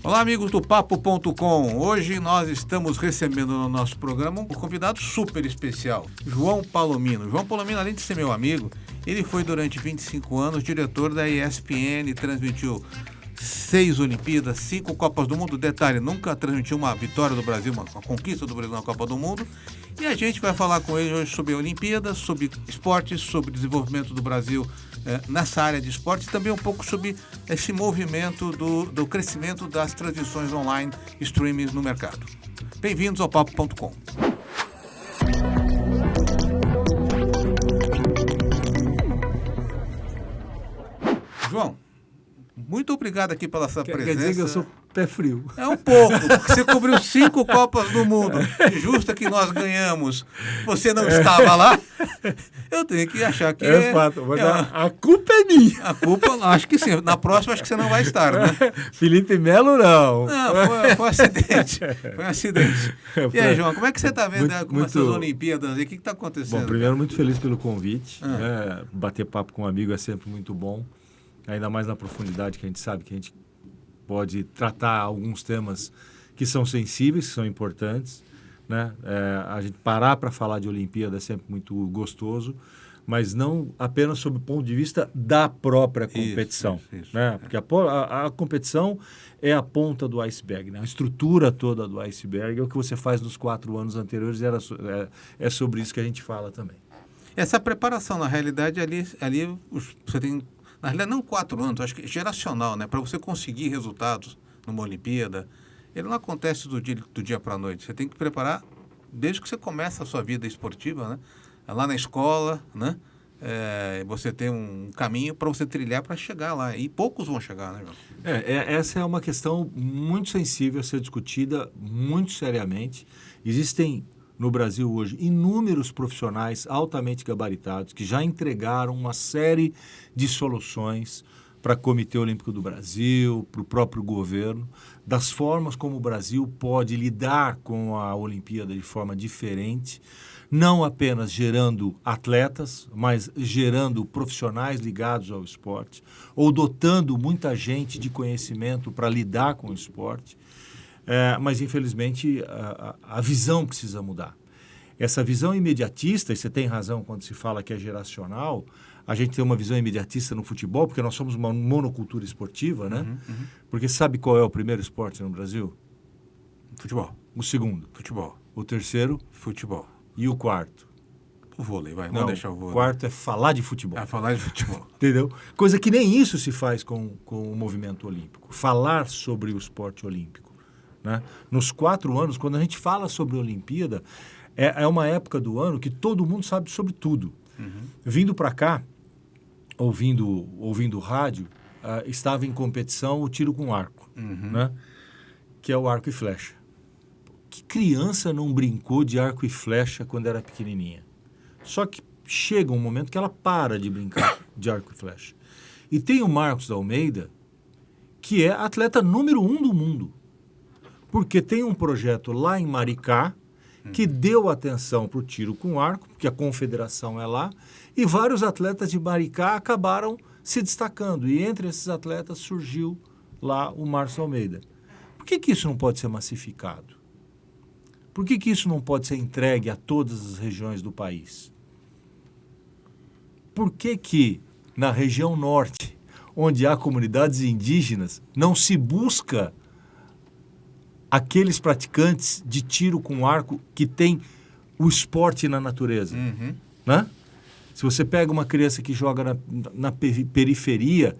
Olá, amigos do Papo.com. Hoje nós estamos recebendo no nosso programa um convidado super especial, João Palomino. João Palomino, além de ser meu amigo, ele foi durante 25 anos diretor da ESPN, transmitiu 6 Olimpíadas, 5 Copas do Mundo. Detalhe, nunca transmitiu uma vitória do Brasil, uma conquista do Brasil na Copa do Mundo. E a gente vai falar com ele hoje sobre Olimpíadas, sobre esportes, sobre desenvolvimento do Brasil nessa área de esportes e também um pouco sobre esse movimento do crescimento das transmissões online, streamings no mercado. Bem-vindos ao Papo.com. João, muito obrigado aqui pela sua presença. Quer dizer que eu sou pé frio. É um pouco, porque você cobriu 5 Copas do Mundo. Justa que nós ganhamos. Você não estava lá. Eu tenho que achar que é fato. Mas a culpa é minha. A culpa, acho que sim. Na próxima, acho que você não vai estar, né? Felipe Melo, não. Não, foi um acidente. Foi um acidente. E aí, João, como é que você está vendo essas Olimpíadas aí? O que está acontecendo? Bom, primeiro, muito feliz pelo convite. Bater papo com um amigo é sempre muito bom. Ainda mais na profundidade que a gente sabe que a gente pode tratar alguns temas que são sensíveis, que são importantes, né? A gente parar para falar de Olimpíada é sempre muito gostoso, mas não apenas sob o ponto de vista da própria competição. Isso, né? Porque a competição é a ponta do iceberg, né? A estrutura toda do iceberg é o que você faz nos 4 anos anteriores, é sobre isso que a gente fala também. Essa preparação, na realidade, ali você tem... Na realidade, não 4 anos, acho que geracional, né? Para você conseguir resultados numa Olimpíada, ele não acontece do dia para a noite. Você tem que preparar desde que você começa a sua vida esportiva, né? Lá na escola, né? Você tem um caminho para você trilhar para chegar lá. E poucos vão chegar, né, João? Essa é uma questão muito sensível a ser discutida muito seriamente. Existem no Brasil hoje inúmeros profissionais altamente gabaritados que já entregaram uma série de soluções para o Comitê Olímpico do Brasil, para o próprio governo, das formas como o Brasil pode lidar com a Olimpíada de forma diferente, não apenas gerando atletas, mas gerando profissionais ligados ao esporte, ou dotando muita gente de conhecimento para lidar com o esporte. Mas, infelizmente, a visão precisa mudar. Essa visão imediatista, e você tem razão quando se fala que é geracional, a gente tem uma visão imediatista no futebol, porque nós somos uma monocultura esportiva, né? Uhum. Porque sabe qual é o primeiro esporte no Brasil? Futebol. O segundo? Futebol. O terceiro? Futebol. E o quarto? O vôlei, vai. Não, vamos deixar o vôlei. O quarto é falar de futebol. Falar de futebol. Entendeu? Coisa que nem isso se faz com o movimento olímpico. Falar sobre o esporte olímpico. Né? Nos 4 anos, quando a gente fala sobre a Olimpíada, é uma época do ano que todo mundo sabe sobre tudo. Uhum. Vindo para cá, ouvindo rádio, estava em competição o tiro com arco, né? Que é o arco e flecha. Que criança não brincou de arco e flecha quando era pequenininha? Só que chega um momento que ela para de brincar de arco e flecha. E tem o Marcos da Almeida, que é atleta número 1 do mundo. Porque tem um projeto lá em Maricá que deu atenção para o tiro com arco, porque a confederação é lá, e vários atletas de Maricá acabaram se destacando. E entre esses atletas surgiu lá o Marcos Almeida. Por que isso não pode ser massificado? Por que isso não pode ser entregue a todas as regiões do país? Por que na região norte, onde há comunidades indígenas, não se busca aqueles praticantes de tiro com arco que tem o esporte na natureza? Né? Se você pega uma criança que joga na periferia,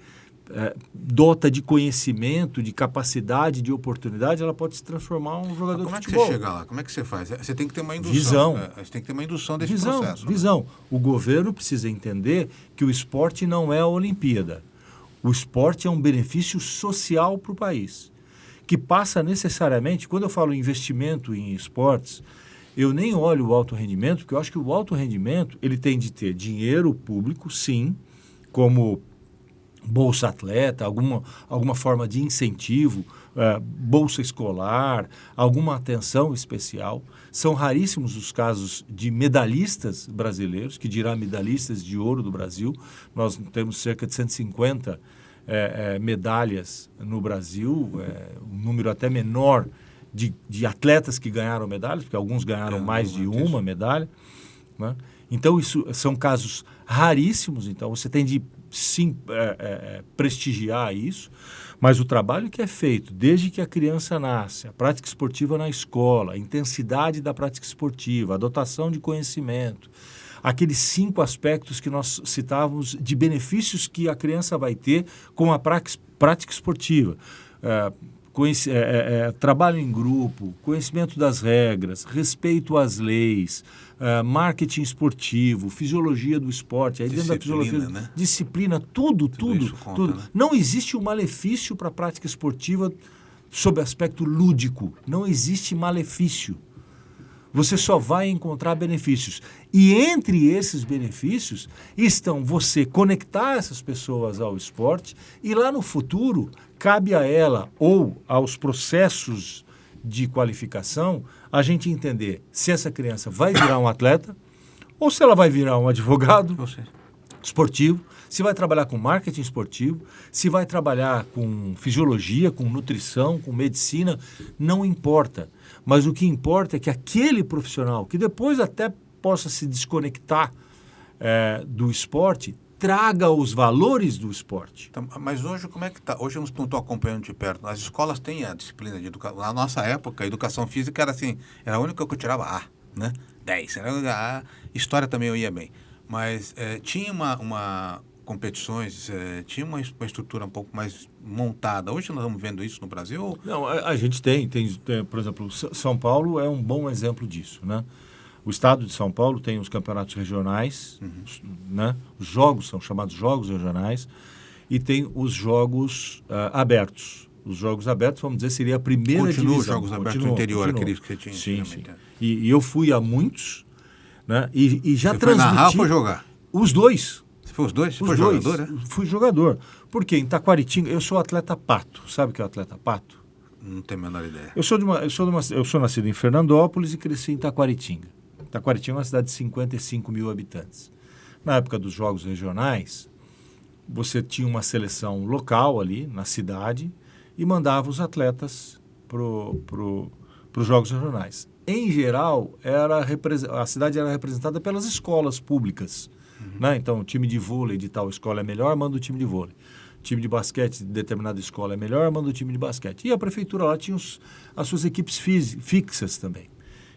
dota de conhecimento, de capacidade, de oportunidade, ela pode se transformar em um jogador de futebol. Como é que você chega lá? Como é que você faz? Você tem que ter uma indução. Visão. Você tem que ter uma indução desse processo. Visão. Né? O governo precisa entender que o esporte não é a Olimpíada. O esporte é um benefício social para o país, que passa necessariamente, quando eu falo investimento em esportes, eu nem olho o alto rendimento, porque eu acho que o alto rendimento ele tem de ter dinheiro público, sim, como Bolsa Atleta, alguma forma de incentivo, bolsa escolar, alguma atenção especial. São raríssimos os casos de medalhistas brasileiros, que dirá medalhistas de ouro do Brasil. Nós temos cerca de 150 medalhas no Brasil, um número até menor de atletas que ganharam medalhas, porque alguns ganharam mais de uma medalha, né? Então, isso são casos raríssimos, então você tem de, sim, prestigiar isso, mas o trabalho que é feito desde que a criança nasce, a prática esportiva na escola, a intensidade da prática esportiva, a dotação de conhecimento, aqueles 5 aspectos que nós citávamos de benefícios que a criança vai ter com a prática esportiva. Trabalho em grupo, conhecimento das regras, respeito às leis, marketing esportivo, fisiologia do esporte, aí dentro da fisiologia, né? Disciplina, tudo. Conta, né? Não existe um malefício para a prática esportiva sob aspecto lúdico. Não existe malefício. Você só vai encontrar benefícios. E entre esses benefícios estão você conectar essas pessoas ao esporte e lá no futuro cabe a ela ou aos processos de qualificação a gente entender se essa criança vai virar um atleta ou se ela vai virar um advogado esportivo, se vai trabalhar com marketing esportivo, se vai trabalhar com fisiologia, com nutrição, com medicina, não importa. Mas o que importa é que aquele profissional, que depois até possa se desconectar do esporte, traga os valores do esporte. Então, mas hoje como é que está? Hoje eu não estou acompanhando de perto. As escolas têm a disciplina de educação. Na nossa época, a educação física era assim, era a única que eu tirava A, né? 10. Era a história também eu ia bem. Mas tinha uma competições, tinha uma estrutura um pouco mais montada. Hoje nós estamos vendo isso no Brasil? Não, a gente tem, por exemplo, São Paulo é um bom exemplo disso, né? O estado de São Paulo tem os campeonatos regionais, né? Os jogos são chamados jogos regionais e tem os jogos abertos. Os jogos abertos, vamos dizer, seria a primeira divisão. Os jogos abertos do interior, aqueles que você tinha. Sim. E eu fui a muitos, né? E já você transmiti... Foi narrar ou foi jogar? Os dois. Você foi os dois? Você foi jogador, né? Fui jogador. Porque em Taquaritinga, eu sou atleta pato. Sabe o que é o atleta pato? Não tenho a menor ideia. Eu sou nascido em Fernandópolis e cresci em Taquaritinga. Taquaritinga é uma cidade de 55 mil habitantes. Na época dos jogos regionais, você tinha uma seleção local ali na cidade e mandava os atletas para os jogos regionais. Em geral, a cidade era representada pelas escolas públicas. Né? Então, o time de vôlei de tal escola é melhor, manda o time de vôlei. O time de basquete de determinada escola é melhor, manda o time de basquete. E a prefeitura lá tinha as suas equipes fixas também.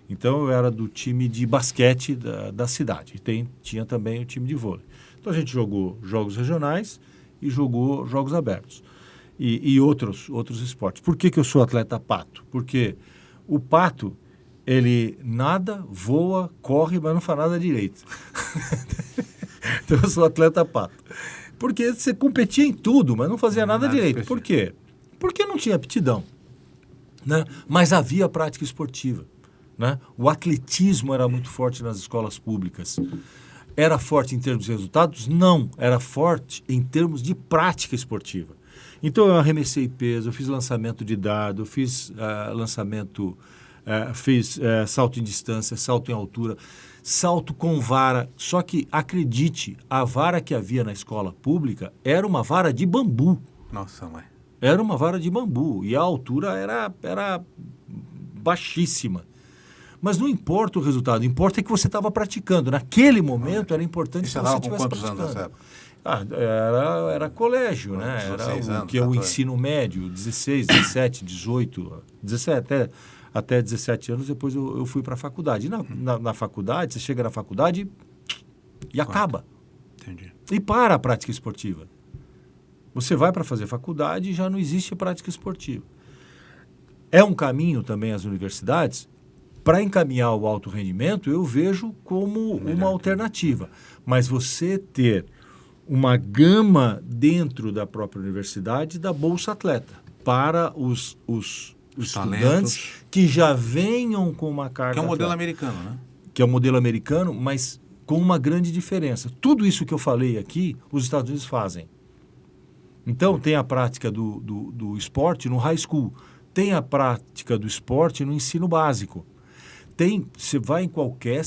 Então, eu era do time de basquete da cidade. E tinha também o time de vôlei. Então, a gente jogou jogos regionais e jogou jogos abertos. E outros esportes. Por que eu sou atleta pato? Porque o pato, ele nada, voa, corre, mas não faz nada direito. Então, eu sou atleta pato. Porque você competia em tudo, mas não fazia nada direito. Específico. Por quê? Porque não tinha aptidão. Né? Mas havia prática esportiva. Né? O atletismo era muito forte nas escolas públicas. Era forte em termos de resultados? Não. Era forte em termos de prática esportiva. Então, eu arremessei peso, eu fiz lançamento de dardo, eu fiz salto em distância, salto em altura, salto com vara. Só que, acredite, a vara que havia na escola pública era uma vara de bambu. Nossa, mãe. Era uma vara de bambu e a altura era baixíssima. Mas não importa o resultado, importa é que você estava praticando. Naquele momento era importante que você estivesse praticando. Anos, era colégio, né? Era o que é o ensino médio, 16, 17, 18, 17, até 17 anos, depois eu fui para a faculdade. E na faculdade, você chega na faculdade e acaba. Entendi. E para a prática esportiva. Você vai para fazer faculdade e já não existe prática esportiva. É um caminho também as universidades. Para encaminhar o alto rendimento, eu vejo como uma alternativa. Mas você ter uma gama dentro da própria universidade da Bolsa Atleta para os estudantes que já venham com uma carga. Que é um modelo americano, né? Que é um modelo americano, mas com uma grande diferença. Tudo isso que eu falei aqui, os Estados Unidos fazem. Então, tem a prática do esporte no high school, tem a prática do esporte no ensino básico. Você vai em qualquer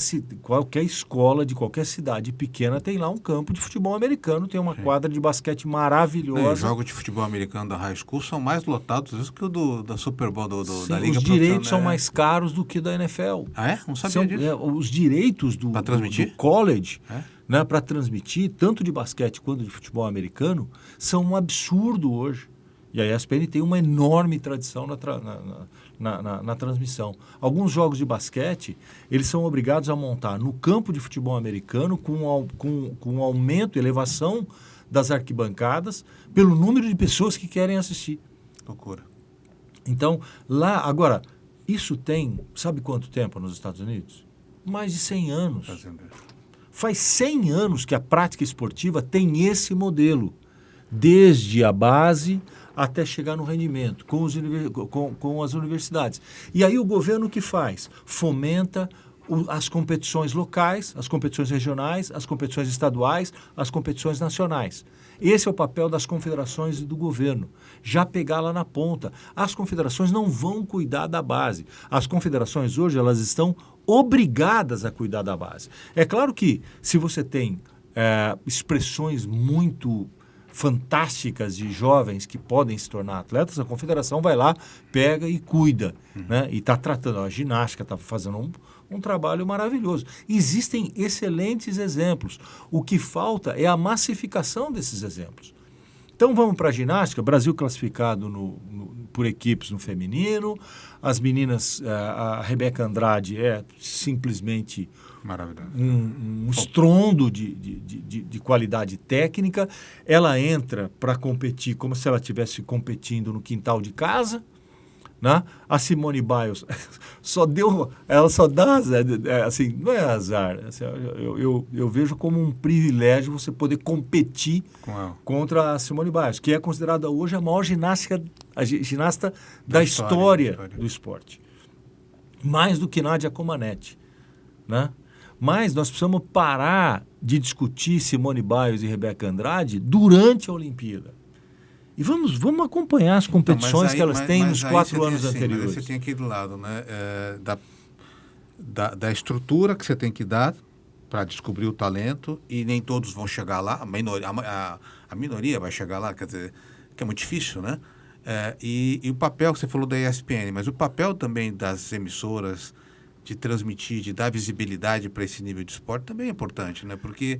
escola de qualquer cidade pequena, tem lá um campo de futebol americano, tem uma quadra de basquete maravilhosa. Os jogos de futebol americano da High School são mais lotados às vezes, que o da Super Bowl da Liga Os direitos são mais caros do que da NFL. Ah, é? Não sabia disso. Os direitos do college, né, para transmitir, tanto de basquete quanto de futebol americano, são um absurdo hoje. E a ESPN tem uma enorme tradição na transmissão. Alguns jogos de basquete, eles são obrigados a montar no campo de futebol americano com aumento, elevação das arquibancadas, pelo número de pessoas que querem assistir. Loucura. Então, lá, agora, isso tem, sabe quanto tempo nos Estados Unidos? Mais de 100 anos. Faz 100 anos que a prática esportiva tem esse modelo, desde a base até chegar no rendimento, com as universidades. E aí o governo o que faz? Fomenta as competições locais, as competições regionais, as competições estaduais, as competições nacionais. Esse é o papel das confederações e do governo, já pegar lá na ponta. As confederações não vão cuidar da base. As confederações hoje elas estão obrigadas a cuidar da base. É claro que se você tem expressões muito fantásticas de jovens que podem se tornar atletas, a confederação vai lá, pega e cuida, né? E está tratando, a ginástica está fazendo um trabalho maravilhoso. Existem excelentes exemplos. O que falta é a massificação desses exemplos. Então vamos para a ginástica, Brasil classificado por equipes no feminino, as meninas, a Rebeca Andrade é simplesmente um estrondo de qualidade técnica. Ela entra para competir como se ela estivesse competindo no quintal de casa, né? A Simone Biles ela só dá azar, assim, não é azar, assim, eu vejo como um privilégio você poder competir contra a Simone Biles, que é considerada hoje a maior ginasta da história do esporte, mais do que Nadia Comaneci, né? Mas nós precisamos parar de discutir Simone Biles e Rebeca Andrade durante a Olimpíada. E vamos acompanhar as competições que elas têm nos 4 anos anteriores. Mas você tem aqui do lado, né, da estrutura que você tem que dar para descobrir o talento, e nem todos vão chegar lá, a minoria vai chegar lá, quer dizer, que é muito difícil, né? E o papel que você falou da ESPN, mas o papel também das emissoras de transmitir, de dar visibilidade para esse nível de esporte também é importante, né? Porque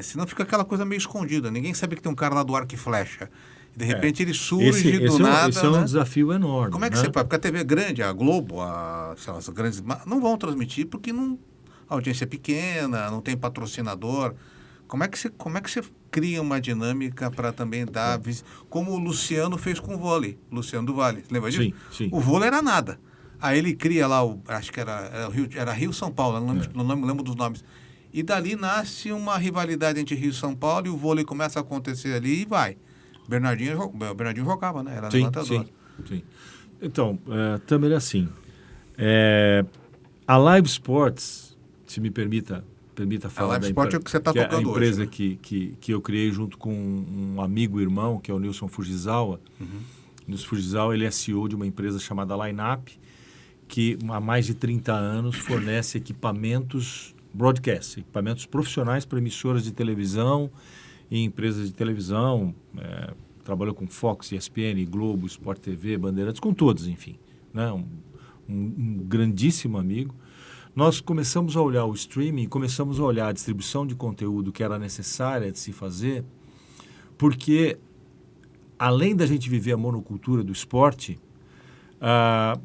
senão fica aquela coisa meio escondida. Ninguém sabe que tem um cara lá do arco e flecha. E de repente ele surge do nada. Esse é um desafio enorme. Como é que você faz? Porque a TV grande, a Globo, as grandes, não vão transmitir porque a audiência é pequena, não tem patrocinador. Como é que você cria uma dinâmica para também dar... Como o Luciano fez com o vôlei, Luciano do Vale. Lembra disso? Sim, sim. O vôlei era nada. Aí ele cria lá, acho que era Rio-São Paulo, não me lembro dos nomes. E dali nasce uma rivalidade entre Rio e São Paulo, e o vôlei começa a acontecer ali e vai. Bernardinho jogava, né? Era levantador. Sim. Então, também é assim. A Live Sports, se me permita falar, a Live Sports é o que você está tocando hoje. É a empresa hoje, né? que eu criei junto com um amigo e irmão, que é o Nilson Fujisawa. Nilson Fujisawa, ele é CEO de uma empresa chamada Lineup, que há mais de 30 anos fornece equipamentos broadcast, equipamentos profissionais para emissoras de televisão e empresas de televisão. Trabalhou com Fox, ESPN, Globo, Sport TV, Bandeirantes, com todos, enfim. Né? Um grandíssimo amigo. Nós começamos a olhar o streaming, começamos a olhar a distribuição de conteúdo que era necessária de se fazer, porque, além da gente viver a monocultura do esporte, há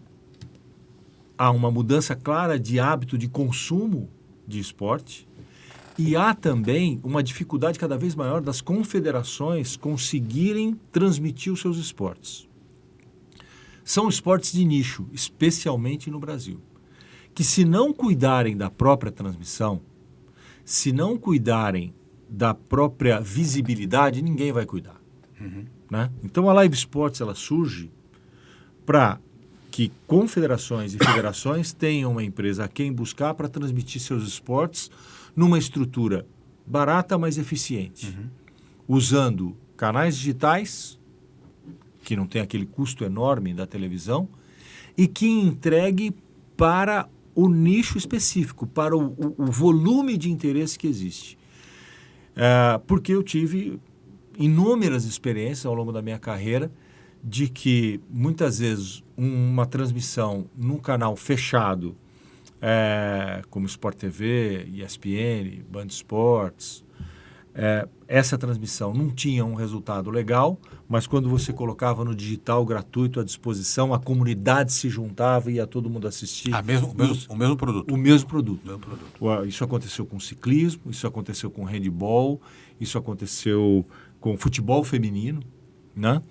uma mudança clara de hábito de consumo de esporte, e há também uma dificuldade cada vez maior das confederações conseguirem transmitir os seus esportes. São esportes de nicho, especialmente no Brasil, que se não cuidarem da própria transmissão, se não cuidarem da própria visibilidade, ninguém vai cuidar. Né? Então a Live Sports ela surge para que confederações e federações tenham uma empresa a quem buscar para transmitir seus esportes numa estrutura barata, mas eficiente, usando canais digitais, que não tem aquele custo enorme da televisão, e que entregue para o nicho específico, para o volume de interesse que existe. Porque eu tive inúmeras experiências ao longo da minha carreira de que, muitas vezes, uma transmissão num canal fechado, como Sport TV, ESPN, Band Esportes, essa transmissão não tinha um resultado legal, mas quando você colocava no digital gratuito à disposição, a comunidade se juntava e ia todo mundo assistir. O mesmo produto. O mesmo produto. Isso aconteceu com ciclismo, isso aconteceu com handebol, isso aconteceu com futebol feminino, né?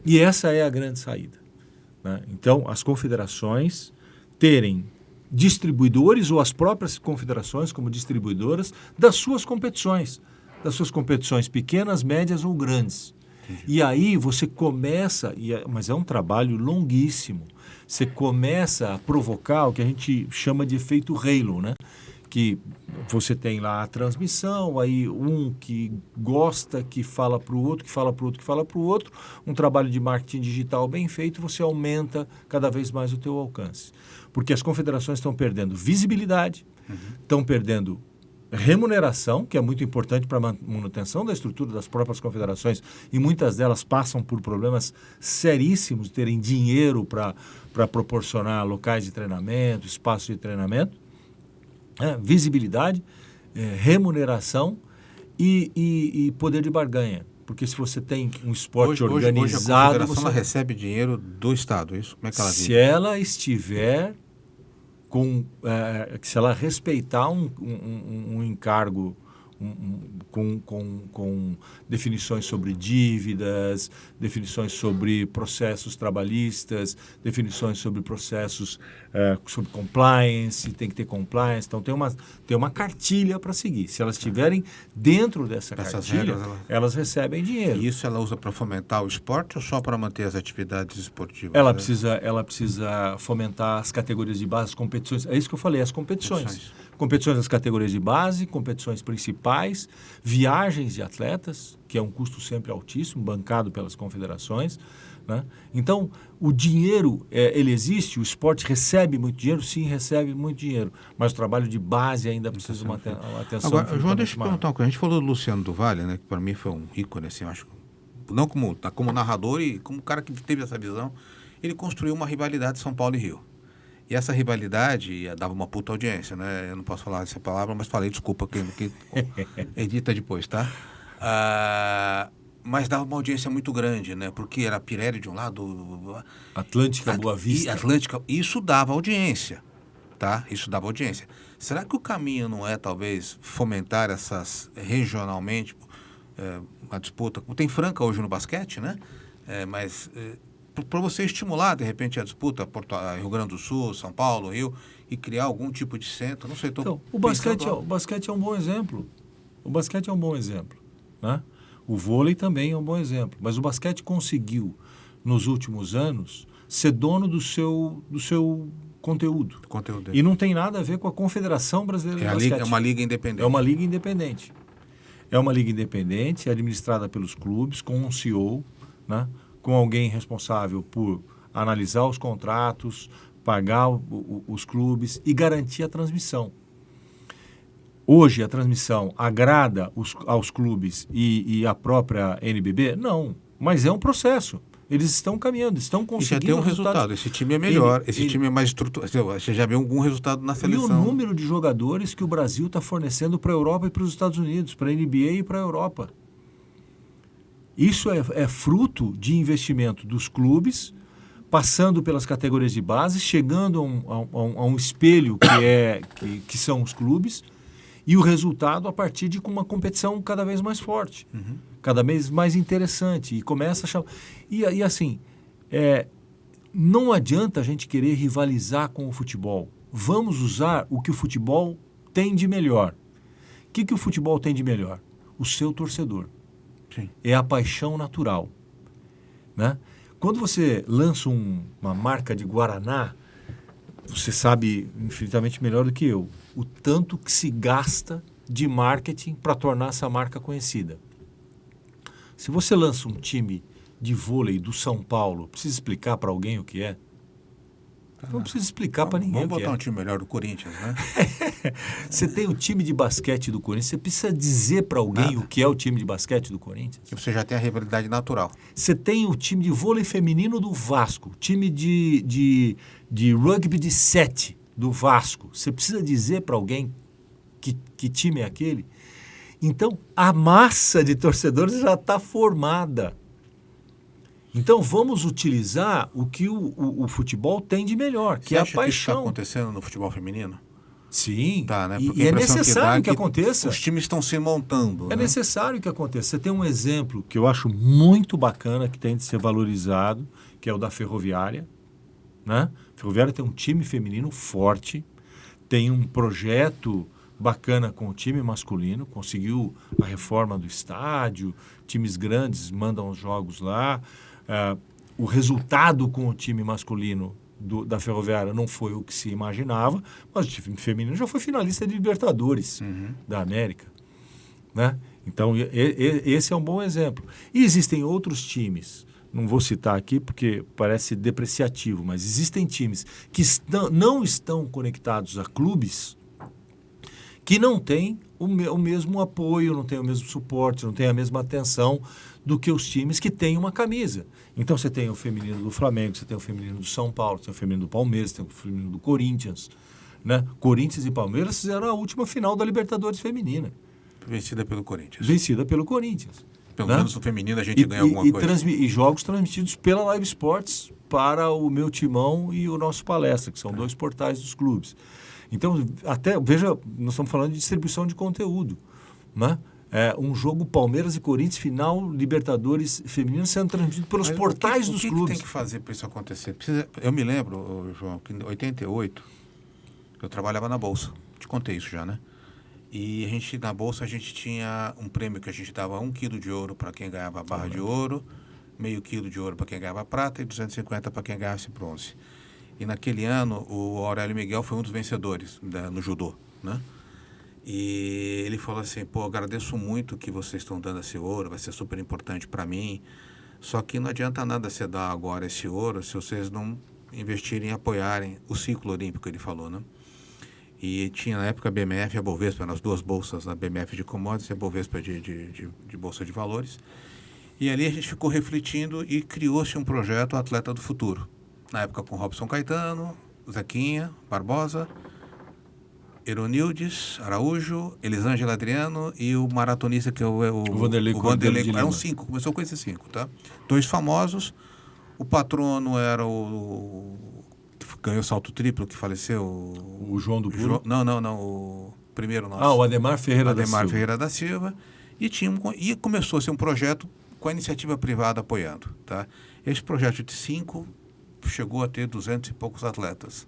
E essa é a grande saída, né? Então, as confederações terem distribuidores ou as próprias confederações como distribuidoras das suas competições pequenas, médias ou grandes. Entendi. E aí você começa, mas é um trabalho longuíssimo, você começa a provocar o que a gente chama de efeito halo, né? Que você tem lá a transmissão, aí um que gosta, que fala para o outro, que fala para o outro, que fala para o outro, um trabalho de marketing digital bem feito, você aumenta cada vez mais o teu alcance. Porque as confederações estão perdendo visibilidade, estão perdendo remuneração, que é muito importante para a manutenção da estrutura das próprias confederações, e muitas delas passam por problemas seríssimos de terem dinheiro para proporcionar locais de treinamento, espaços de treinamento, visibilidade, remuneração e poder de barganha. Porque se você tem um esporte organizado... Hoje a confederação ela recebe dinheiro do Estado, isso? Como é que ela vive? Se ela estiver se ela respeitar um encargo com definições sobre dívidas, definições sobre processos trabalhistas, definições sobre processos sobre compliance, tem que ter compliance, então tem uma cartilha para seguir. Se elas estiverem dentro dessa cartilha, elas recebem dinheiro. E isso ela usa para fomentar o esporte ou só para manter as atividades esportivas? Ela precisa fomentar as categorias de base, as competições. É isso que eu falei, as competições. Competições das categorias de base, competições principais, viagens de atletas, que é um custo sempre altíssimo, bancado pelas confederações, né? Então, o dinheiro, ele existe, o esporte recebe muito dinheiro? Sim, recebe muito dinheiro, mas o trabalho de base ainda precisa de uma atenção. Agora, João, deixa eu perguntar uma coisa. A gente falou do Luciano do Vale, né, que para mim foi um ícone, assim, eu acho, não como narrador e como cara que teve essa visão. Ele construiu uma rivalidade São Paulo e Rio. E essa rivalidade dava uma puta audiência, né? Eu não posso falar essa palavra, mas falei, desculpa, que edita depois, tá? Mas dava uma audiência muito grande, né? Porque era Pirelli de um lado... Atlântica, Boa Vista. Atlântica, isso dava audiência, tá? Isso dava audiência. Será que o caminho não é, talvez, fomentar essas regionalmente, a disputa? Tem Franca hoje no basquete, né? Mas... para você estimular, de repente, a disputa Rio Grande do Sul, São Paulo, Rio, e criar algum tipo de centro, não sei. Então, o basquete é um bom exemplo. O basquete é um bom exemplo, né? O vôlei também é um bom exemplo. Mas o basquete conseguiu, nos últimos anos, ser dono do seu conteúdo. E não tem nada a ver com a Confederação Brasileira de Basquete. É uma liga independente. É uma liga independente. É uma liga independente, administrada pelos clubes, com um CEO, né? Com alguém responsável por analisar os contratos, pagar os clubes e garantir a transmissão. Hoje a transmissão agrada aos clubes e à própria NBB? Não, mas é um processo. Eles estão caminhando, estão conseguindo. E já tem um resultado. Esse time é melhor, esse time é mais estruturado. Você já viu algum resultado na seleção? E o número de jogadores que o Brasil está fornecendo para a Europa e para os Estados Unidos, para a NBA e para a Europa. Isso é fruto de investimento dos clubes, passando pelas categorias de base, chegando a um espelho que são os clubes, e o resultado a partir de uma competição cada vez mais forte, cada vez mais interessante. E começa a chamar... E assim, não adianta a gente querer rivalizar com o futebol. Vamos usar o que o futebol tem de melhor. O que o futebol tem de melhor? O seu torcedor. Sim. É a paixão natural, né? Quando você lança uma marca de Guaraná, você sabe infinitamente melhor do que eu o tanto que se gasta de marketing para tornar essa marca conhecida. Se você lança um time de vôlei do São Paulo, precisa explicar para alguém o que é? Não precisa explicar para ninguém. Vamos botar um time melhor do Corinthians, né? Você tem o time de basquete do Corinthians, você precisa dizer para alguém o que é o time de basquete do Corinthians? E você já tem a rivalidade natural. Você tem o time de vôlei feminino do Vasco, time de rugby de 7 do Vasco. Você precisa dizer para alguém que time é aquele? Então, a massa de torcedores já está formada. Então, vamos utilizar o que o futebol tem de melhor, que é a paixão. Que isso está acontecendo no futebol feminino? Sim, tá, né? E é necessário que aconteça. Os times estão se montando. É necessário que aconteça. Você tem um exemplo que eu acho muito bacana, que tem de ser valorizado, que é o da Ferroviária. Né? A Ferroviária tem um time feminino forte, tem um projeto bacana com o time masculino, conseguiu a reforma do estádio, times grandes mandam os jogos lá. O resultado com o time masculino da Ferroviária não foi o que se imaginava, mas o time feminino já foi finalista de Libertadores da América. Né? Então, esse é um bom exemplo. E existem outros times, não vou citar aqui porque parece depreciativo, mas existem times que não estão conectados a clubes que não têm o mesmo apoio, não têm o mesmo suporte, não têm a mesma atenção do que os times que têm uma camisa. Então, você tem o feminino do Flamengo, você tem o feminino do São Paulo, você tem o feminino do Palmeiras, você tem o feminino do Corinthians. Né? Corinthians e Palmeiras fizeram a última final da Libertadores feminina. Vencida pelo Corinthians. Vencida pelo Corinthians. Pelo menos no feminino a gente ganha alguma coisa. E jogos transmitidos pela Live Sports para o Meu Timão e o Nosso Palestra, que são 2 portais dos clubes. Então, até, veja, nós estamos falando de distribuição de conteúdo. Né? Um jogo Palmeiras e Corinthians, final Libertadores feminino, sendo transmitido pelos portais dos clubes. O que tem que fazer para isso acontecer? Eu me lembro, João, que em 88 eu trabalhava na Bolsa. Te contei isso já, né? E na Bolsa a gente tinha um prêmio que a gente dava 1 quilo de ouro para quem ganhava a barra de ouro, meio quilo de ouro para quem ganhava prata e 250 para quem ganhasse bronze. E naquele ano o Aurélio Miguel foi um dos vencedores no judô, né? E ele falou assim, agradeço muito que vocês estão dando esse ouro, vai ser super importante para mim, só que não adianta nada você dar agora esse ouro se vocês não investirem e apoiarem o ciclo olímpico, ele falou, né? E tinha na época a BMF e a Bovespa, nas 2 bolsas, a BMF de commodities e a Bovespa de Bolsa de Valores. E ali a gente ficou refletindo e criou-se um projeto Atleta do Futuro. Na época com Robson Caetano, Zequinha, Barbosa, Eronildes, Araújo, Elisângela Adriano e o maratonista que é o Vanderlei. Eram 5, começou com esses 5, tá? 2 famosos, o patrono era o que ganhou o salto triplo, que faleceu. O João do Puro? Não, o primeiro nosso. O Ademar Ferreira da Silva. E começou a ser um projeto com a iniciativa privada apoiando, tá? Esse projeto de 5 chegou a ter 200 e poucos atletas.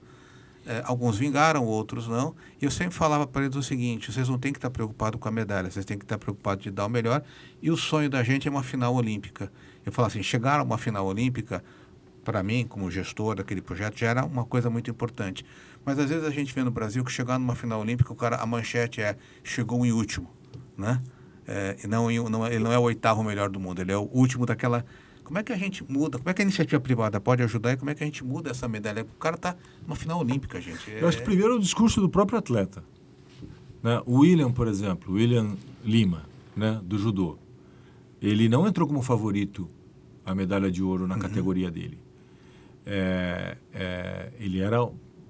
Alguns vingaram, outros não. E eu sempre falava para eles o seguinte, vocês não têm que estar preocupados com a medalha, vocês têm que estar preocupados de dar o melhor. E o sonho da gente é uma final olímpica. Eu falo assim, chegar a uma final olímpica, para mim, como gestor daquele projeto, já era uma coisa muito importante. Mas às vezes a gente vê no Brasil que chegar numa final olímpica, a manchete chegou em último, né? Ele não é o 8º melhor do mundo, ele é o último daquela... Como é que a gente muda? Como é que a iniciativa privada pode ajudar e como é que a gente muda essa medalha? O cara está numa final olímpica, gente. Eu acho que primeiro é o discurso do próprio atleta. Né? O William, por exemplo, William Lima, né, do judô, ele não entrou como favorito a medalha de ouro na categoria dele.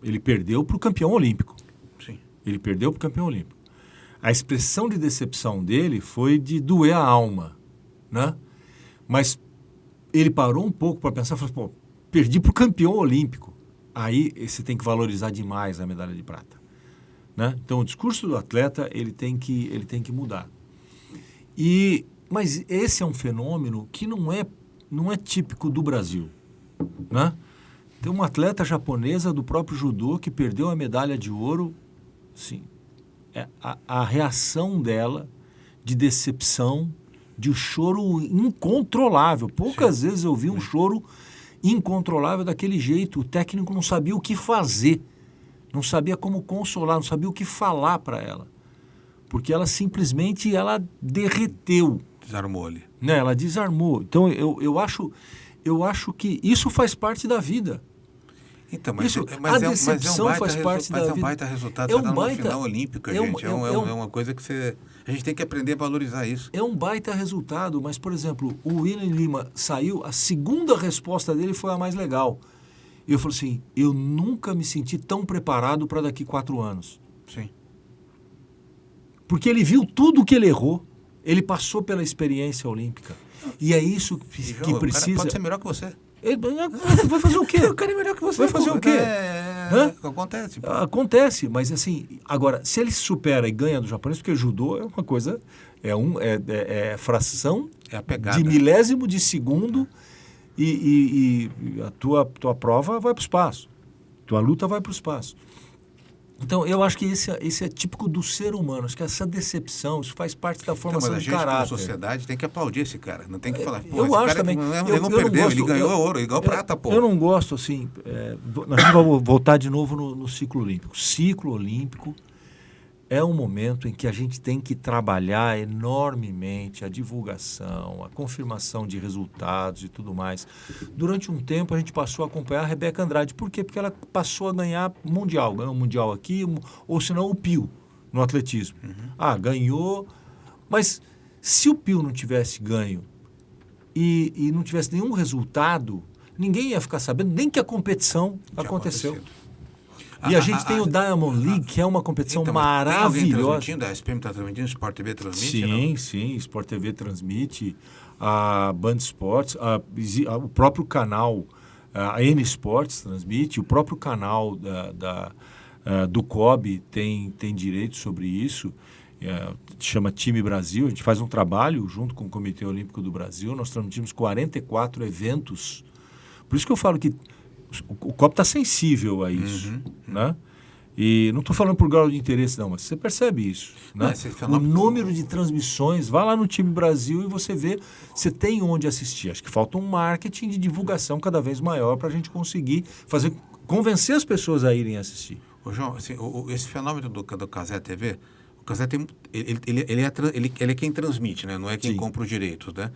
Ele perdeu para o campeão olímpico. Sim. Ele perdeu para o campeão olímpico. A expressão de decepção dele foi de doer a alma, né? Mas ele parou um pouco para pensar, falou, perdi para o campeão olímpico. Aí você tem que valorizar demais a medalha de prata. Né? Então, o discurso do atleta ele tem que mudar. Mas esse é um fenômeno que não é típico do Brasil. Né? Tem uma atleta japonesa do próprio judô que perdeu a medalha de ouro. Sim, a reação dela de decepção, de um choro incontrolável. Poucas vezes eu vi um choro incontrolável daquele jeito. O técnico não sabia o que fazer, não sabia como consolar, não sabia o que falar para ela. Porque ela simplesmente derreteu. Desarmou ali. Né? Ela desarmou. Então, eu acho que isso faz parte da vida. Então, mas, Isso, mas, a decepção faz parte da vida. Mas é um vida. baita resultado. É Você um tá baita- no final olímpico, gente. É uma coisa que a gente tem que aprender a valorizar isso. É um baita resultado, mas, por exemplo, o William Lima saiu, a segunda resposta dele foi a mais legal. E eu falei assim, eu nunca me senti tão preparado para daqui 4 anos. Sim. Porque ele viu tudo que ele errou, ele passou pela experiência olímpica. E é isso que O cara precisa... pode ser melhor que você. Ele vai fazer o quê? O cara é melhor que você. Vai fazer o quê? Acontece. Pô. Acontece, mas assim, agora, se ele se supera e ganha do japonês, porque judô é uma coisa, é fração É a pegada. de milésimo de segundo e a tua prova vai para o espaço, tua luta vai para o espaço. Então, eu acho que esse é típico do ser humano. Acho que essa decepção, isso faz parte da formação mas a de gente, como caráter. sociedade, tem que aplaudir esse cara. Não tem que falar, pô, Eu esse acho cara também. ele não perdeu, ele ganhou ouro, ele ganhou prata, pô. Eu não gosto, assim... nós vamos voltar de novo no ciclo olímpico. Ciclo olímpico é um momento em que a gente tem que trabalhar enormemente a divulgação, a confirmação de resultados e tudo mais. Durante um tempo, a gente passou a acompanhar a Rebeca Andrade. Por quê? Porque ela passou a ganhar mundial. Ganhou o mundial aqui, ou senão o Pio, no atletismo. Ganhou. Mas se o Pio não tivesse ganho e não tivesse nenhum resultado, ninguém ia ficar sabendo nem que a competição aconteceu. E a gente tem o Diamond League, que é uma competição maravilhosa. A SPM está transmitindo, o Sport TV transmite? Sim, sim, Sport TV transmite, a Band Esportes, o próprio canal, a N Sports transmite, o próprio canal do COB tem direito sobre isso, chama Time Brasil. A gente faz um trabalho junto com o Comitê Olímpico do Brasil, nós transmitimos 44 eventos. Por isso que eu falo que o COB está sensível a isso, né? E não estou falando por grau de interesse, não, mas você percebe isso, né? O número de transmissões, vai lá no Time Brasil e você vê, você tem onde assistir. Acho que falta um marketing de divulgação cada vez maior para a gente conseguir convencer as pessoas a irem assistir. Ô, João, assim, esse fenômeno do Cazé TV, o Cazé tem, ele é quem transmite, né? Não é quem compra os direitos, né?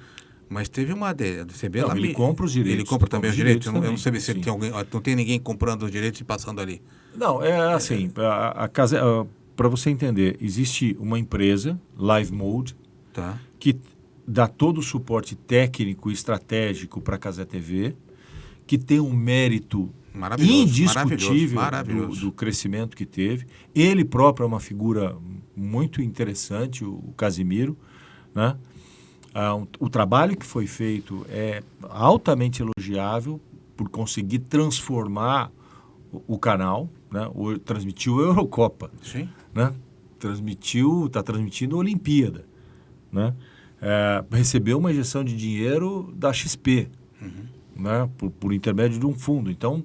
Mas teve uma... Você vê lá, ele compra os direitos. Ele compra também os direitos? Eu não sei se sim. tem alguém... Não tem ninguém comprando os direitos e passando ali. Não, é assim, para você entender, existe uma empresa, Live Mode, que dá todo o suporte técnico e estratégico para a Cazé TV, que tem um mérito indiscutível do crescimento que teve. Ele próprio é uma figura muito interessante, o Casimiro, né? O trabalho que foi feito é altamente elogiável por conseguir transformar o canal, né? Transmitiu a Eurocopa, sim, né? Está transmitindo a Olimpíada, né? Recebeu uma injeção de dinheiro da XP, né? Por intermédio de um fundo. Então,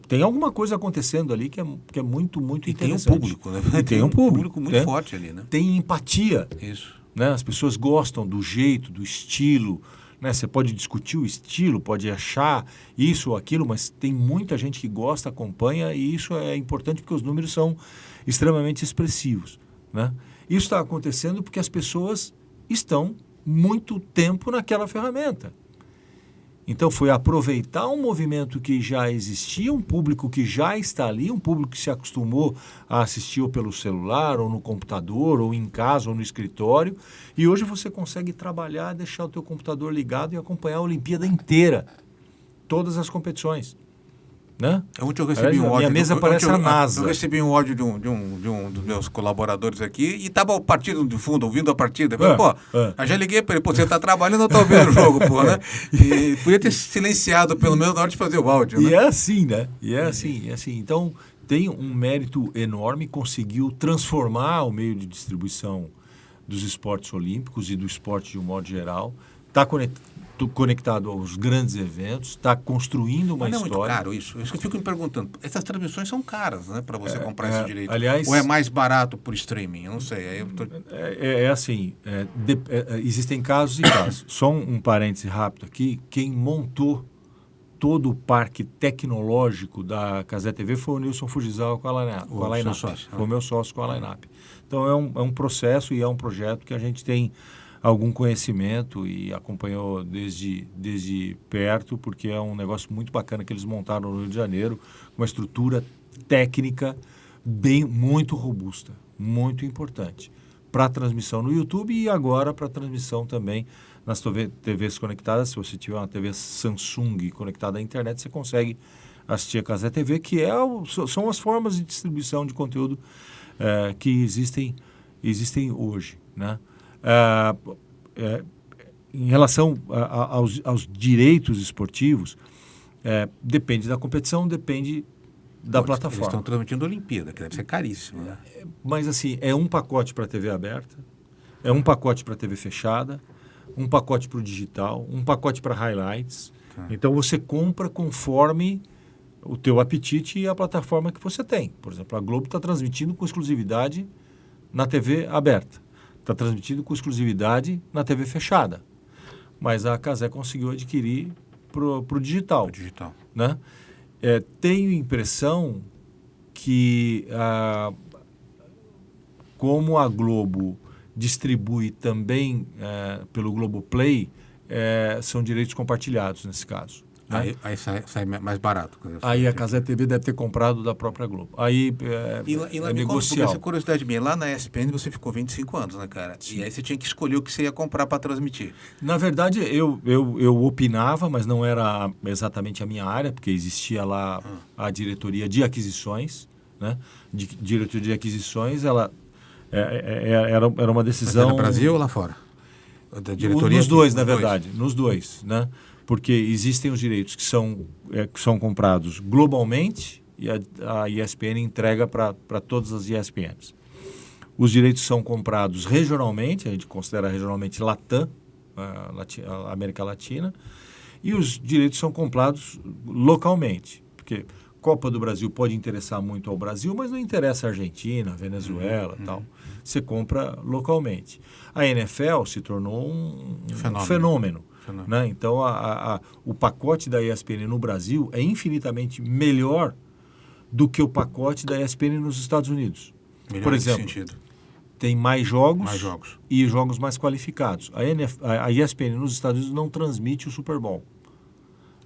tem alguma coisa acontecendo ali que é muito, muito interessante. Tem um público, né? E tem um público muito forte ali, né? Tem empatia. Isso. Né? As pessoas gostam do jeito, do estilo, né? Você pode discutir o estilo, pode achar isso ou aquilo, mas tem muita gente que gosta, acompanha, e isso é importante porque os números são extremamente expressivos, né? Isso está acontecendo porque as pessoas estão muito tempo naquela ferramenta. Então, foi aproveitar um movimento que já existia, um público que já está ali, um público que se acostumou a assistir ou pelo celular, ou no computador, ou em casa, ou no escritório. E hoje você consegue trabalhar, deixar o teu computador ligado e acompanhar a Olimpíada inteira. Todas as competições. Né? Ontem eu recebi um ódio. Minha mesa parece a NASA. Eu recebi um ódio de um dos meus colaboradores aqui e estava o partido de fundo, ouvindo a partida. Eu falei, eu já liguei para ele, você está trabalhando, eu estou ouvindo o jogo, pô, né? E podia ter silenciado pelo menos na hora de fazer o áudio, né? E é assim, né? E é assim. Então, tem um mérito enorme, conseguiu transformar o meio de distribuição dos esportes olímpicos e do esporte de um modo geral. Está conectado aos grandes eventos, está construindo uma história. Mas não é muito caro isso? Isso que eu fico me perguntando. Essas transmissões são caras, né? Para você comprar esse direito. Aliás, ou é mais barato por streaming? Eu não sei. Aí assim, existem casos e casos. Só um parêntese rápido aqui. Quem montou todo o parque tecnológico da Cazé TV foi o Nilson Fujisawa com a Line-Up. Foi o meu sócio com a Line-Up. Então, é um processo e é um projeto que a gente tem algum conhecimento e acompanhou desde perto, porque é um negócio muito bacana que eles montaram no Rio de Janeiro, uma estrutura técnica muito robusta, muito importante para a transmissão no YouTube e agora para a transmissão também nas TVs conectadas. Se você tiver uma TV Samsung conectada à internet, você consegue assistir a Cazé TV, que são as formas de distribuição de conteúdo que existem hoje, né? Em relação aos direitos esportivos, depende da competição, depende da plataforma. Eles estão transmitindo a Olimpíada, que deve ser caríssimo, né? Mas assim, é um pacote para a TV aberta, é um pacote para a TV fechada, um pacote para o digital, um pacote para highlights. Tá. Então você compra conforme o teu apetite e a plataforma que você tem. Por exemplo, a Globo está transmitindo com exclusividade na TV aberta, está transmitindo com exclusividade na TV fechada. Mas a Cazé conseguiu adquirir para o digital. Né? Tenho impressão que, como a Globo distribui também pelo Globoplay, são direitos compartilhados nesse caso. Né? Aí sai mais barato. Aí a Cazé TV deve ter comprado da própria Globo. Aí e lá negocial. Essa curiosidade minha, lá na ESPN você ficou 25 anos, né, cara? Sim. E aí você tinha que escolher o que você ia comprar para transmitir. Na verdade, eu opinava, mas não era exatamente a minha área, porque existia lá a diretoria de aquisições, né? Diretoria de aquisições, ela era uma decisão... Mas no Brasil ou lá fora? Da diretoria nos dois, na verdade. Nos dois, né? Porque existem os direitos que são comprados globalmente e a ESPN entrega para todas as ESPNs. Os direitos são comprados regionalmente, a gente considera regionalmente Latam, a América Latina, e os direitos são comprados localmente, porque Copa do Brasil pode interessar muito ao Brasil, mas não interessa a Argentina, a Venezuela e tal. Você compra localmente. A NFL se tornou um fenômeno. Né? Então, o pacote da ESPN no Brasil é infinitamente melhor do que o pacote da ESPN nos Estados Unidos. Melhor por exemplo, sentido? Tem mais jogos e jogos mais qualificados. A ESPN nos Estados Unidos não transmite o Super Bowl.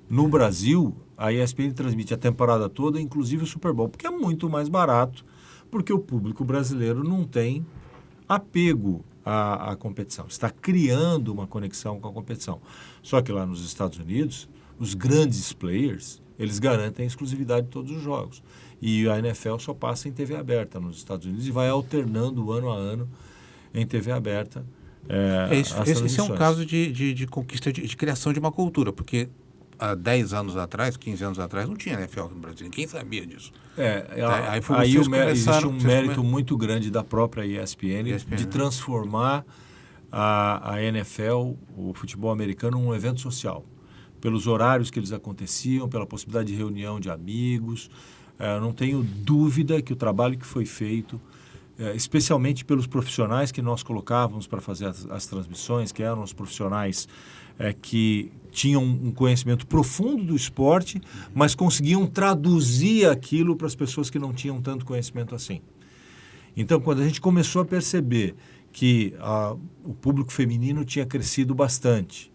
No Brasil, a ESPN transmite a temporada toda, inclusive o Super Bowl, porque é muito mais barato, porque o público brasileiro não tem apego à competição. Está criando uma conexão com a competição. Só que lá nos Estados Unidos, os grandes players, eles garantem a exclusividade de todos os jogos. E a NFL só passa em TV aberta nos Estados Unidos e vai alternando ano a ano em TV aberta. Esse é um caso de conquista, de criação de uma cultura, porque há 10 anos atrás, 15 anos atrás, não tinha NFL no Brasil. Ninguém sabia disso. Aí existe um mérito muito grande da própria ESPN de transformar a NFL, o futebol americano, num evento social. Pelos horários que eles aconteciam, pela possibilidade de reunião de amigos. Não tenho dúvida que o trabalho que foi feito, especialmente pelos profissionais que nós colocávamos para fazer as transmissões, que eram os profissionais que tinham um conhecimento profundo do esporte, mas conseguiam traduzir aquilo para as pessoas que não tinham tanto conhecimento assim. Então, quando a gente começou a perceber que o público feminino tinha crescido bastante,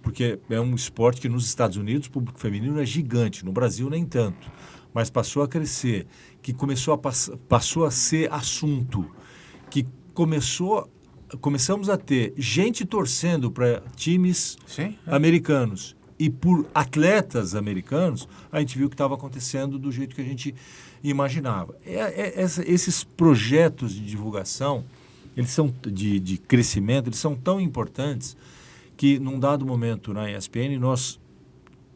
porque é um esporte que nos Estados Unidos o público feminino é gigante, no Brasil nem tanto, mas passou a crescer, que passou a ser assunto, que começamos a ter gente torcendo para times americanos e por atletas americanos, a gente viu que estava acontecendo do jeito que a gente imaginava. Esses projetos de divulgação, eles são de crescimento, eles são tão importantes que, num dado momento na ESPN, nós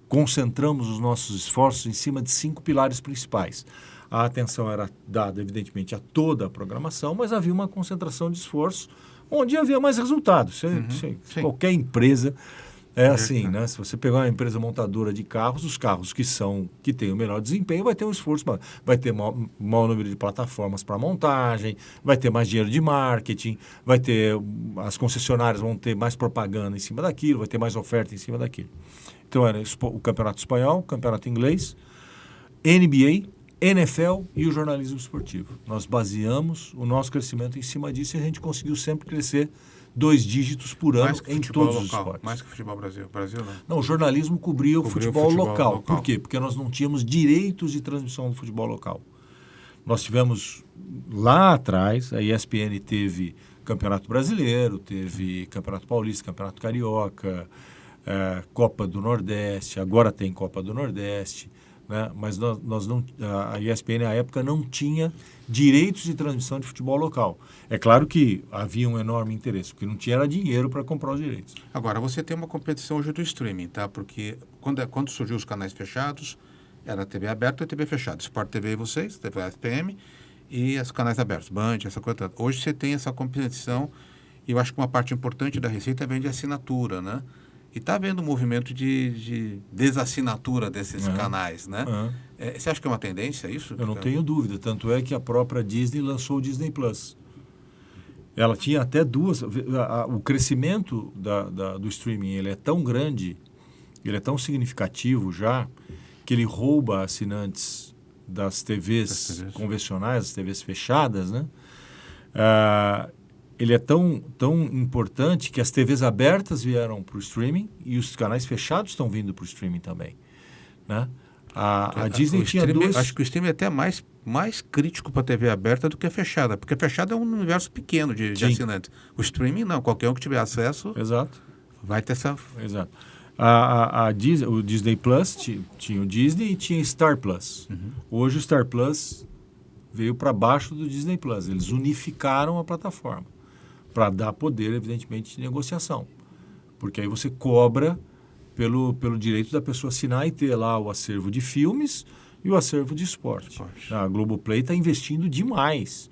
concentramos os nossos esforços em cima de 5 pilares principais. A atenção era dada, evidentemente, a toda a programação, mas havia uma concentração de esforço onde havia mais resultados. Qualquer empresa assim, né? Se você pegar uma empresa montadora de carros, os carros que têm o melhor desempenho vai ter um esforço, vai ter maior número de plataformas para montagem, vai ter mais dinheiro de marketing, as concessionárias vão ter mais propaganda em cima daquilo, vai ter mais oferta em cima daquilo. Então era o campeonato espanhol, o campeonato inglês, NBA, NFL e o jornalismo esportivo. Nós baseamos o nosso crescimento em cima disso e a gente conseguiu sempre crescer 2 dígitos por ano em todos os esportes. Mais que futebol Brasil. Brasil não. Não, o jornalismo cobria o futebol local. Por quê? Porque nós não tínhamos direitos de transmissão do futebol local. Nós tivemos lá atrás, a ESPN teve Campeonato Brasileiro, teve Campeonato Paulista, Campeonato Carioca, Copa do Nordeste, agora tem Copa do Nordeste, né? Mas nós não, a ESPN na época não tinha direitos de transmissão de futebol local. É claro que havia um enorme interesse, porque não tinha era dinheiro para comprar os direitos. Agora, você tem uma competição hoje do streaming, tá? Porque quando surgiu os canais fechados, era a TV aberta e a TV fechada. Sport TV e vocês, TV FPM e os canais abertos, Band, essa coisa toda. Hoje você tem essa competição e eu acho que uma parte importante da receita vem de assinatura, né? E está havendo um movimento de desassinatura desses canais, né? Você acha que é uma tendência isso? Eu não tenho dúvida. Tanto é que a própria Disney lançou o Disney Plus. Ela tinha até 2... O crescimento do streaming ele é tão grande, ele é tão significativo já, que ele rouba assinantes das TVs convencionais, das TVs fechadas, né? Ele é tão importante que as TVs abertas vieram para o streaming e os canais fechados estão vindo para o streaming também, né? A Disney tinha dois... Acho que o streaming é até mais crítico para a TV aberta do que a fechada, porque a fechada é um universo pequeno de assinantes. O streaming não, qualquer um que tiver acesso vai ter essa... Exato. O Disney Plus tinha o Disney e tinha Star Plus. Hoje o Star Plus veio para baixo do Disney Plus. Eles unificaram a plataforma para dar poder, evidentemente, de negociação. Porque aí você cobra pelo direito da pessoa assinar e ter lá o acervo de filmes e o acervo de esporte. A Globoplay está investindo demais.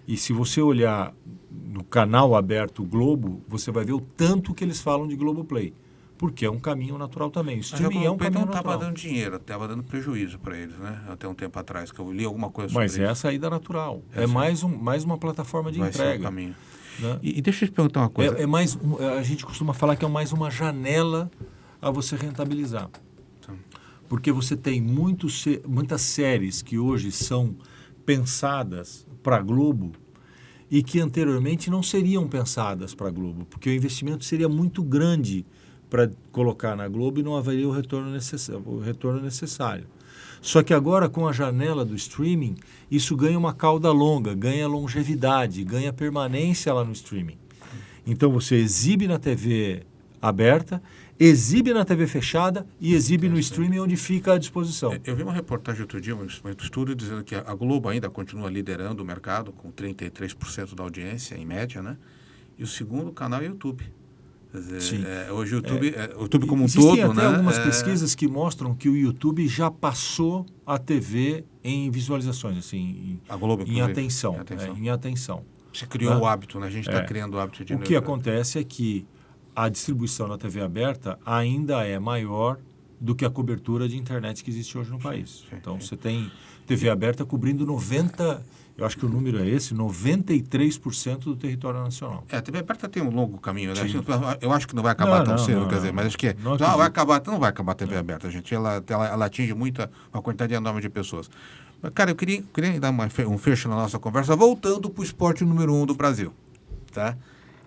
E se você olhar no canal aberto Globo, você vai ver o tanto que eles falam de Globoplay. Porque é um caminho natural também. O streaming é um caminho natural. Não estava dando dinheiro, estava dando prejuízo para eles, né? Até um tempo atrás, que eu li alguma coisa sobre isso. Mas é a saída natural. É mais uma plataforma de entrega. Vai ser o caminho. Né? E deixa eu te perguntar uma coisa. A gente costuma falar que é mais uma janela a você rentabilizar. Porque você tem muitas séries que hoje são pensadas para a Globo e que anteriormente não seriam pensadas para a Globo, porque o investimento seria muito grande para colocar na Globo e não haveria o retorno necessário. Só que agora, com a janela do streaming, isso ganha uma cauda longa, ganha longevidade, ganha permanência lá no streaming. Então, você exibe na TV aberta, exibe na TV fechada e exibe no streaming onde fica à disposição. Eu vi uma reportagem outro dia, um estudo, dizendo que a Globo ainda continua liderando o mercado com 33% da audiência, em média, né? E o segundo canal é o YouTube. Quer dizer, hoje o YouTube como um todo, né? Existem até algumas pesquisas que mostram que o YouTube já passou a TV em visualizações, assim, a Globo, em atenção. Em atenção. Você criou o hábito, né? A gente está criando o hábito de... O que acontece é que a distribuição na TV aberta ainda é maior do que a cobertura de internet que existe hoje no país. Então, você tem TV aberta cobrindo 90%, eu acho que o número é esse, 93% do território nacional. A TV aberta tem um longo caminho, né? Eu acho que não vai acabar tão cedo, quer dizer, mas acho que não vai acabar a TV aberta, gente. Ela atinge uma quantidade enorme de pessoas. Mas, cara, eu queria dar um fecho na nossa conversa, voltando para o esporte número 1 do Brasil, tá?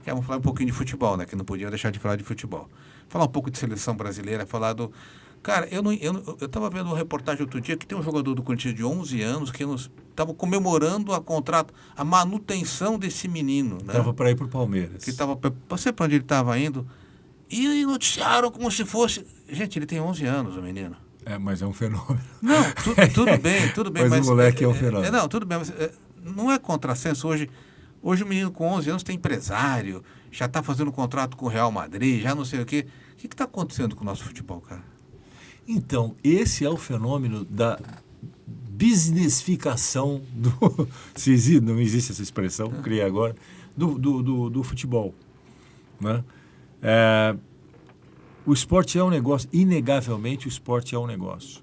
Vamos falar um pouquinho de futebol, né? Que não podia deixar de falar de futebol. Falar um pouco de seleção brasileira, falar do... Cara, eu estava vendo uma reportagem outro dia que tem um jogador do Corinthians de 11 anos que estava comemorando a manutenção desse menino, né? Estava para ir para o Palmeiras. Não sei para onde ele estava indo. E noticiaram como se fosse... Gente, ele tem 11 anos, o menino. Mas é um fenômeno. Não, tudo bem. Mas o moleque é um fenômeno. Não, tudo bem, mas não é contrassenso hoje... Hoje o menino com 11 anos tem empresário, já está fazendo contrato com o Real Madrid, já não sei o quê. O que está acontecendo com o nosso futebol, cara? Então, esse é o fenômeno da businessificação não existe essa expressão, criei agora, do futebol. Né? O esporte é um negócio, inegavelmente o esporte é um negócio.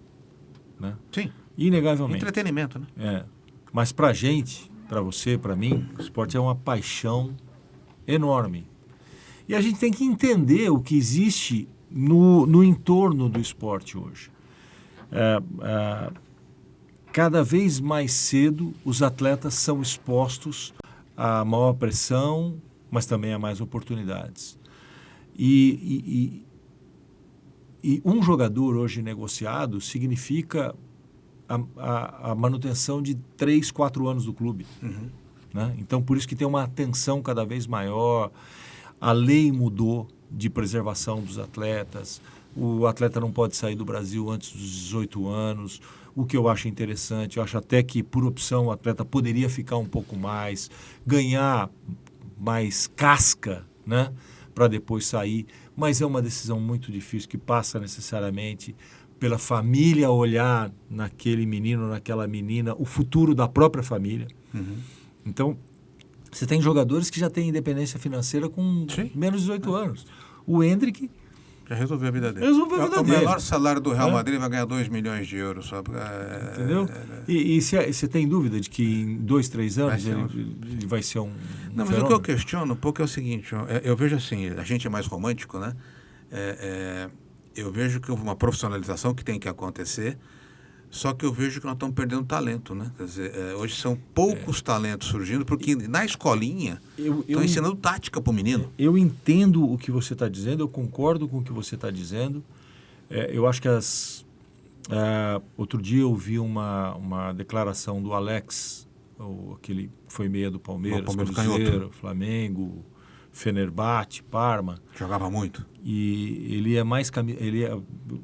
Né? Sim. Inegavelmente. Entretenimento, né? Mas para a gente... Para você, para mim, o esporte é uma paixão enorme. E a gente tem que entender o que existe no entorno do esporte hoje. cada vez mais cedo os atletas são expostos a maior pressão, mas também a mais oportunidades. E um jogador hoje negociado significa a manutenção de 3, 4 anos do clube. Uhum. Né? Então, por isso que tem uma atenção cada vez maior. A lei mudou de preservação dos atletas. O atleta não pode sair do Brasil antes dos 18 anos. O que eu acho interessante, eu acho até que, por opção, o atleta poderia ficar um pouco mais, ganhar mais casca, né? Para depois sair. Mas é uma decisão muito difícil, que passa necessariamente pela família olhar naquele menino, naquela menina, o futuro da própria família. Uhum. Então, você tem jogadores que já têm independência financeira com menos de 18 anos. O Hendrick já resolveu a vida dele. Resolveu a vida dele. O menor salário do Real Madrid vai ganhar 2 milhões de euros. Só entendeu? E você tem dúvida de que em 2, 3 anos ele vai ser um Não, mas fenômeno? o que eu questiono um pouco é o seguinte, eu vejo assim, a gente é mais romântico, né? Eu vejo que houve uma profissionalização que tem que acontecer, só que eu vejo que nós estamos perdendo talento, né? Quer dizer, hoje são poucos talentos surgindo, porque na escolinha estão ensinando tática para o menino. Eu entendo o que você está dizendo, eu concordo com o que você está dizendo. Eu acho que outro dia eu vi uma declaração do Alex, aquele foi meia do Palmeiras, Cruzeiro, Flamengo, Fenerbahçe, Parma. Jogava muito. E ele é mais...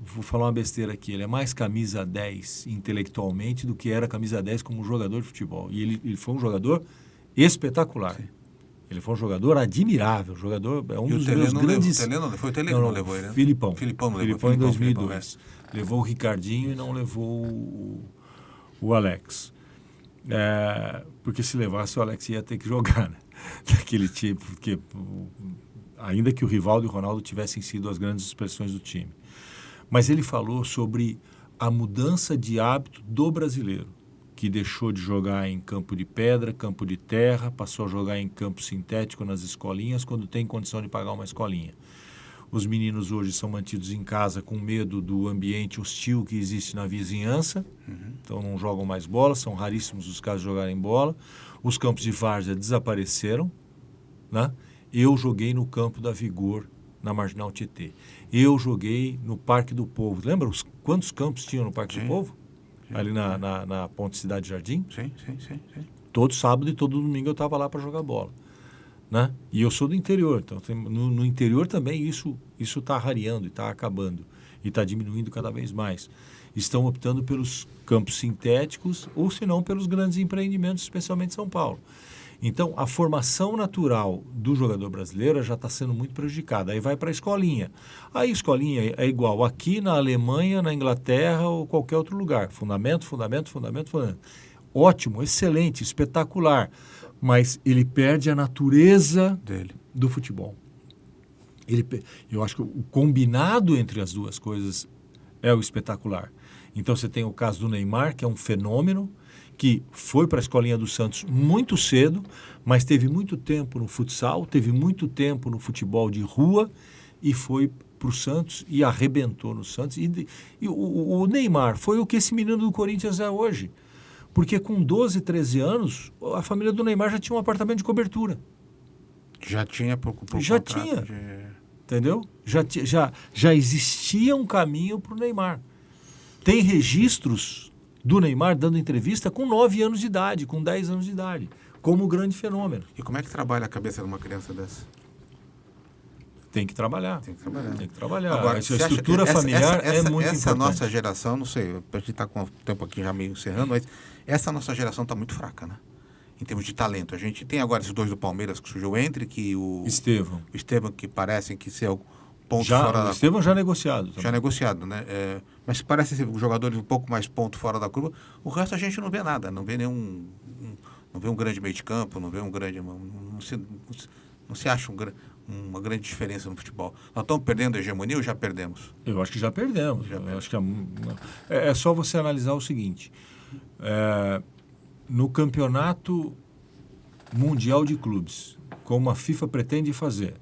vou falar uma besteira aqui. Ele é mais camisa 10 intelectualmente do que era camisa 10 como jogador de futebol. E ele foi um jogador espetacular. Sim. Ele foi um jogador admirável. É um dos meus grandes... Foi o Tele que não levou ele, né? Filipão não levou. Filipão em 2002. Levou o Ricardinho e não levou o Alex. Porque se levasse, o Alex ia ter que jogar, né? Daquele tipo, porque ainda que o Rivaldo e o Ronaldo tivessem sido as grandes expressões do time. Mas ele falou sobre a mudança de hábito do brasileiro, que deixou de jogar em campo de pedra, campo de terra, passou a jogar em campo sintético nas escolinhas, quando tem condição de pagar uma escolinha. Os meninos hoje são mantidos em casa com medo do ambiente hostil que existe na vizinhança, então não jogam mais bola, são raríssimos os casos de jogarem bola. Os campos de várzea desapareceram, né? Eu joguei no campo da Vigor, na Marginal Tietê. Eu joguei no Parque do Povo. Lembra quantos campos tinham no Parque do Povo? Sim. Ali na Ponte Cidade Jardim? Sim. Todo sábado e todo domingo eu estava lá para jogar bola. Né? E eu sou do interior, então no interior também isso está rareando e está acabando e está diminuindo cada vez mais. Estão optando pelos campos sintéticos ou, se não, pelos grandes empreendimentos, especialmente em São Paulo. Então, a formação natural do jogador brasileiro já está sendo muito prejudicada. Aí vai para a escolinha. Aí a escolinha é igual aqui na Alemanha, na Inglaterra ou qualquer outro lugar. Fundamento. Ótimo, excelente, espetacular. Mas ele perde a natureza do futebol. Eu acho que o combinado entre as duas coisas é o espetacular. Então você tem o caso do Neymar, que é um fenômeno, que foi para a escolinha do Santos muito cedo, mas teve muito tempo no futsal, teve muito tempo no futebol de rua e foi para o Santos e arrebentou no Santos. E o Neymar foi o que esse menino do Corinthians é hoje. Porque com 12, 13 anos, a família do Neymar já tinha um apartamento de cobertura. Já tinha por já tinha, entendeu? Já existia um caminho para o Neymar. Tem registros do Neymar dando entrevista com 9 anos de idade, com 10 anos de idade, como grande fenômeno. E como é que trabalha a cabeça de uma criança dessa? Tem que trabalhar. Agora, a estrutura familiar é muito importante. Essa nossa geração, não sei, a gente está com o tempo aqui já meio encerrando, mas essa nossa geração está muito fraca, né? Em termos de talento. A gente tem agora esses dois do Palmeiras que surgiu, o Hendrick e o Estevão, que parecem que ser o ponto fora da... O Estevão já negociado. Já negociado, né? Mas parecem ser jogadores um pouco mais ponto fora da curva. O resto a gente não vê nada, não vê nenhum... Não vê um grande meio de campo, não vê um grande... Não se acha uma grande diferença no futebol. Nós estamos perdendo a hegemonia ou já perdemos? Eu acho que já perdemos. Acho que é só você analisar o seguinte. No campeonato mundial de clubes, como a FIFA pretende fazer,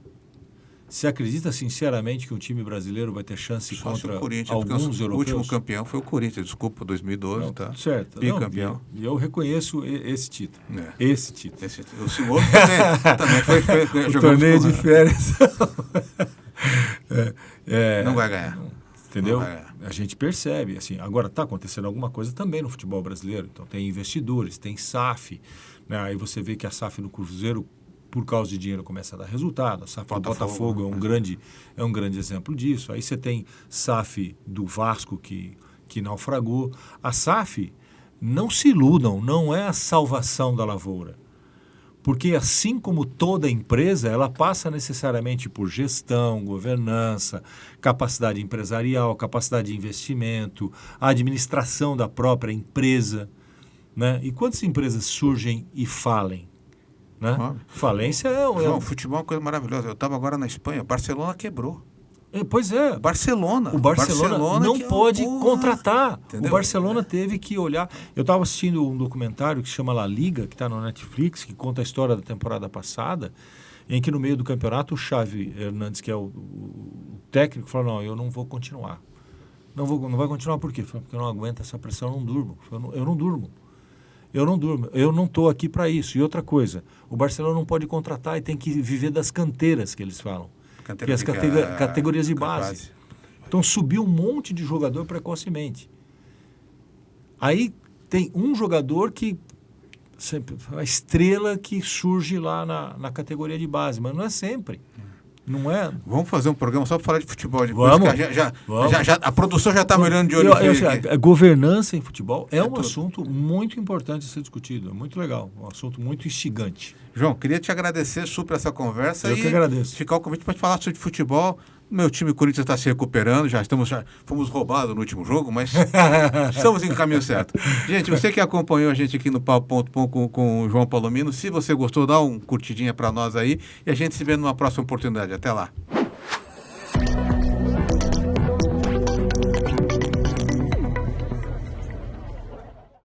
Você acredita sinceramente que um time brasileiro vai ter chance Só se contra o Corinthians, alguns porque o europeus? último campeão foi o Corinthians, desculpa, 2012, Não, tá? certo. Bicampeão. E eu reconheço esse título. É. Esse título. O senhor também foi O torneio de férias. Não vai ganhar. Entendeu? Não vai ganhar. A gente percebe. Assim, agora está acontecendo alguma coisa também no futebol brasileiro. Então tem investidores, tem SAF. Né? Aí você vê que a SAF no Cruzeiro, por causa de dinheiro, começa a dar resultado. A SAF do Botafogo é um grande exemplo disso. Aí você tem SAF do Vasco que naufragou. A SAF, não se iludam, não é a salvação da lavoura. Porque assim como toda empresa, ela passa necessariamente por gestão, governança, capacidade empresarial, capacidade de investimento, a administração da própria empresa. Né? E quantas empresas surgem e falem? Né? Falência João, futebol é uma coisa maravilhosa. Eu estava agora na Espanha, Barcelona quebrou. Pois é. O Barcelona não pode contratar. Entendeu? O Barcelona teve que olhar. Eu estava assistindo um documentário que se chama La Liga, que está no Netflix, que conta a história da temporada passada, em que no meio do campeonato o Xavi Hernandes, que é o técnico, falou, não, eu não vou continuar. Não vai continuar por quê? Porque eu não aguento essa pressão, eu não durmo. Eu não durmo. Eu não estou aqui para isso. E outra coisa, o Barcelona não pode contratar e tem que viver das canteiras, que eles falam. Que é as categorias de base. Então subiu um monte de jogador precocemente. Aí tem um jogador que a estrela que surge lá na categoria de base, mas não é sempre. Não é? Vamos fazer um programa só para falar de futebol depois. Vamos. A produção já está me olhando de olho feio. A governança em futebol é um assunto muito importante a ser discutido. É muito legal. Um assunto muito instigante. João, queria te agradecer super essa conversa. Eu que agradeço. Ficar o convite para te falar sobre futebol. Meu time Corinthians está se recuperando, já fomos roubados no último jogo, mas estamos em caminho certo. Gente, você que acompanhou a gente aqui no Papo.com com o João Palomino, se você gostou, dá um curtidinha para nós aí e a gente se vê numa próxima oportunidade. Até lá.